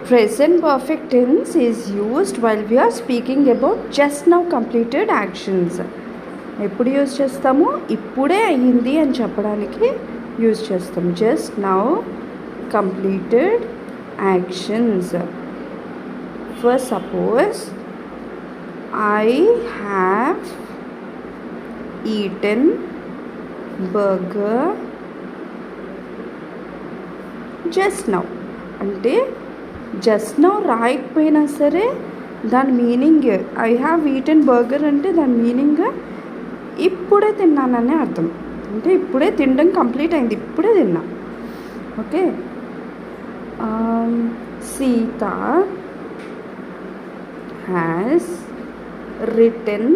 Present perfect tense is used while we are speaking about just now completed actions. ఎప్పుడు use చేస్తాము? ఇప్పుడే అయ్యింది అని చెప్పడానికి యూజ్ చేస్తాం. Just now completed actions. For suppose I have eaten burger just now అంటే just now రాయకపోయినా సరే దాని meaning I have eaten burger అంటే దాని మీనింగ్ ఇప్పుడే తిన్నాననే అర్థం. అంటే ఇప్పుడే తినడం కంప్లీట్ అయింది, ఇప్పుడే తిన్నా. Okay. Sita has written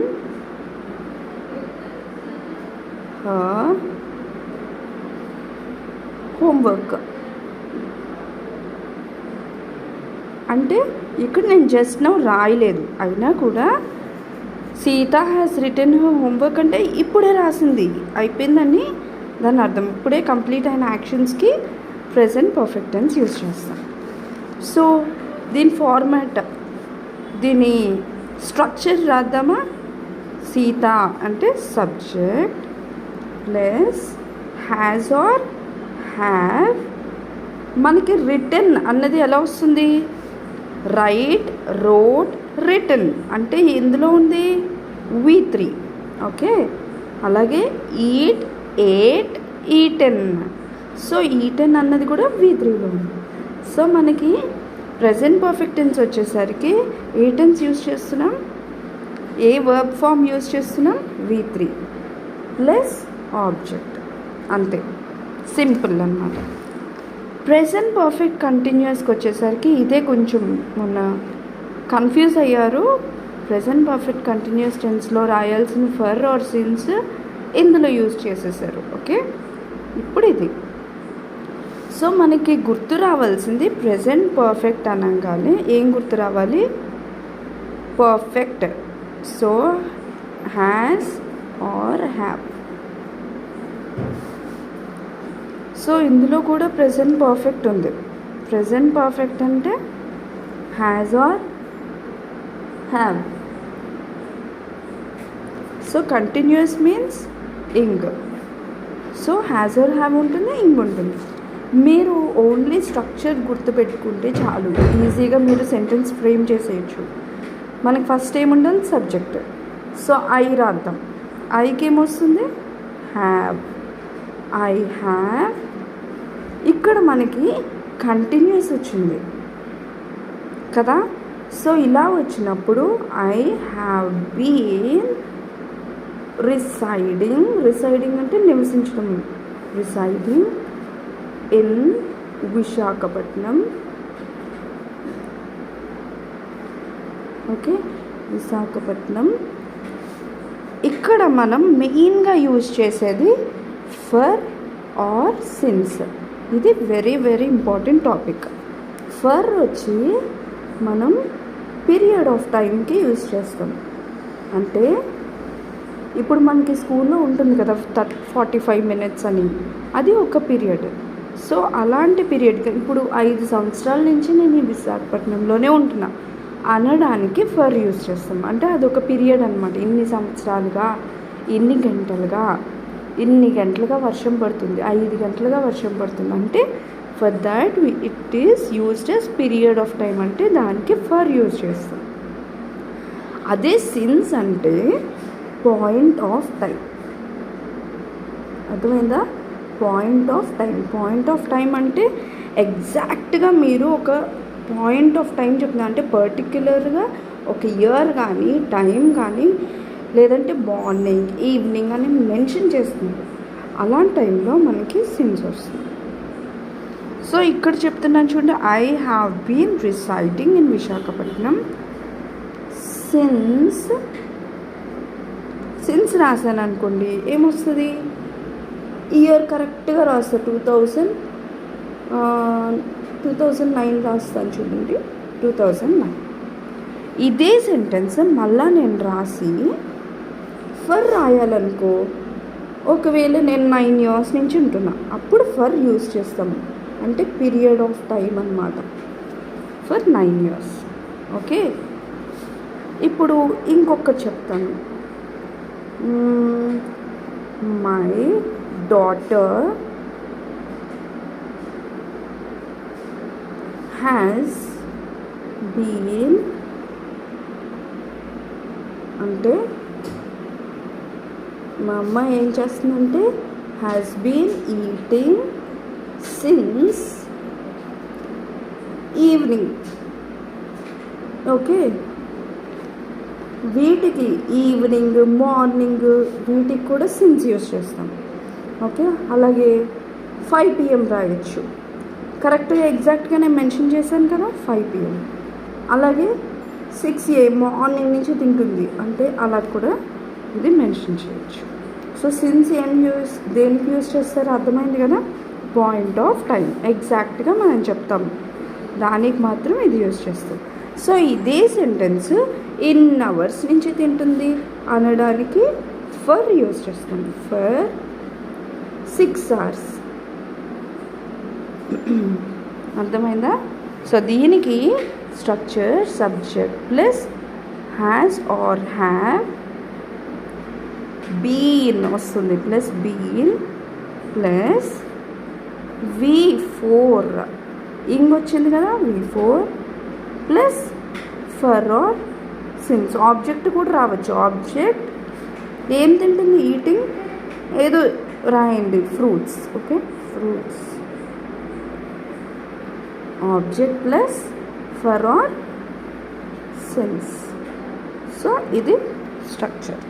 her homework అంటే ఇక్కడ నేను జస్ట్ నౌ రాయలేదు, అయినా కూడా సీత హ్యాస్ రిటెన్ హోంవర్క్ అంటే ఇప్పుడే రాసింది, అయిపోయిందని దాని అర్థం. ఇప్పుడే కంప్లీట్ అయిన యాక్షన్స్కి ప్రెజెంట్ పర్ఫెక్ట్ టెన్స్ యూజ్ చేస్తాం. సో దీని ఫార్మాట్, దీని స్ట్రక్చర్ రాద్దామా? సీత అంటే subject plus has or have. మనకి రిటెన్ అన్నది ఎలా వస్తుంది? రైట్, రోట్, రిటన్ అంటే ఎందులో ఉంది? V3. ఓకే. అలాగే eat, ate, eaten. So eaten అన్నది కూడా V3లో ఉంది. సో మనకి ప్రజెంట్ పర్ఫెక్ట్ టెన్స్ వచ్చేసరికి ఏ టెన్స్ యూజ్ చేస్తున్నాం? ఏ వర్బ్ ఫామ్ యూజ్ చేస్తున్నాం? V3 plus object. అంతే, సింపుల్ అన్నమాట. ప్రెజెంట్ పర్ఫెక్ట్ కంటిన్యూస్కి వచ్చేసరికి ఇదే కొంచెం మొన్న కన్ఫ్యూజ్ అయ్యారు. ప్రెజెంట్ పర్ఫెక్ట్ కంటిన్యూస్ టెన్స్లో రాయాల్సిన ఫర్ ఆర్ సిన్స్ ఇందులో యూజ్ చేసేసారు. ఓకే. ఇప్పుడు ఇది సో మనకి గుర్తు రావాల్సింది ప్రెజెంట్ పర్ఫెక్ట్ అనగానే ఏం గుర్తు రావాలి? Perfect. So has or have. సో ఇందులో కూడా ప్రెజెంట్ పర్ఫెక్ట్ ఉంది. ప్రెజెంట్ పర్ఫెక్ట్ అంటే has or have. So continuous means ing. So has or have ఉంటుంది, ఇంగ్ ఉంటుంది. మీరు ఓన్లీ స్ట్రక్చర్ గుర్తుపెట్టుకుంటే చాలు, ఈజీగా మీరు సెంటెన్స్ ఫ్రేమ్ చేసేయచ్చు. మనకి ఫస్ట్ ఏముండాలి? సబ్జెక్ట్. సో ఐ రాద్దాం. ఐకి ఏమొస్తుంది? హ్యావ్. I have. ఇక్కడ మనకి కంటిన్యూస్ వచ్చింది కదా. సో ఇలా వచ్చినప్పుడు ఐ హ్యావ్ బీన్ రిసైడింగ్ అంటే నివసించడం. Residing in Visakhapatnam. Okay, Visakhapatnam. ఇక్కడ మనం మెయిన్గా యూజ్ చేసేది ఫర్ ఆర్ సిన్స్. ఇది very very important topic. For వచ్చి మనం పీరియడ్ ఆఫ్ టైంకి యూజ్ చేస్తాం. అంటే ఇప్పుడు మనకి స్కూల్లో ఉంటుంది కదా 45 minutes అని, అది ఒక పీరియడ్. సో అలాంటి పీరియడ్ ఇప్పుడు 5 సంవత్సరాల నుంచి నేను ఈ విశాఖపట్నంలోనే ఉంటున్నా అనడానికి ఫర్ యూజ్ చేస్తాం. అంటే అదొక పీరియడ్ అనమాట. ఇన్ని సంవత్సరాలుగా, ఇన్ని గంటలుగా వర్షం పడుతుంది, 5 గంటలుగా వర్షం పడుతుంది అంటే for that it is used yes period of time. అంటే దానికి ఫర్ యూజ్ చేస్తాం. అదే సిన్స్ అంటే పాయింట్ ఆఫ్ టైం. అర్థమైందా? Point of time. Point of time అంటే ఎగ్జాక్ట్గా మీరు ఒక పాయింట్ ఆఫ్ టైం చెప్తున్నారు. అంటే పర్టిక్యులర్గా ఒక ఇయర్ కానీ, టైం కానీ, లేదంటే మార్నింగ్, ఈవినింగ్ అని మెన్షన్ చేస్తున్నారు. అలాంటి టైంలో మనకి సిన్స్ వస్తుంది. సో ఇక్కడ చెప్తున్నాను చూడండి, I have been residing in Visakhapatnam since రాశాను అనుకోండి, ఏమొస్తుంది? ఇయర్ కరెక్ట్గా రాస్తా. 2009 రాస్తాను చూడండి, 2009. ఇదే సెంటెన్స్ మళ్ళా నేను రాసి ఫర్ రాయాలనుకో, ఒకవేళ నేను 9 years నుంచి ఉంటున్నా, అప్పుడు ఫర్ యూజ్ చేస్తాము. అంటే పీరియడ్ ఆఫ్ టైం అన్నమాట. For 9 years. ఓకే, ఇప్పుడు ఇంకొకటి చెప్తాను. మై డాటర్ హ్యాస్ బీన్ అంటే మా అమ్మ ఏం చేస్తుందంటే has been eating since evening. Okay, వీటికి ఈవినింగ్, మార్నింగ్ వీటికి కూడా సిన్స్ యూస్ చేస్తాం. ఓకే, అలాగే 5 PM రాయొచ్చు. కరెక్ట్గా ఎగ్జాక్ట్గా నేను మెన్షన్ చేశాను కదా, 5 PM. అలాగే 6 AM మార్నింగ్ నుంచి తింటుంది అంటే అలా కూడా ఇది మెన్షన్ చేయొచ్చు. సో సిన్స్ దేనికి యూస్ చేస్తారో అర్థమైంది కదా, పాయింట్ ఆఫ్ టైం ఎగ్జాక్ట్గా మనం చెప్తాము, దానికి మాత్రం ఇది యూస్ చేస్తాం. సో ఇదే సెంటెన్స్ ఇన్ అవర్స్ నుంచి తింటుంది అనడానికి ఫర్ యూస్ చేస్తాం. For 6 hours. అర్థమైందా? సో దీనికి structure subject plus has or have, been వస్తుంది plus been plus V4 ing వచ్చింది కదా, V4 plus for or since. Object కూడా రావచ్చు. ఆబ్జెక్ట్ ఏం తింటుంది, ఈటింగ్ ఏదో రాయండి, fruits. Okay, fruits. Object plus for or since. So ఇది స్ట్రక్చర్.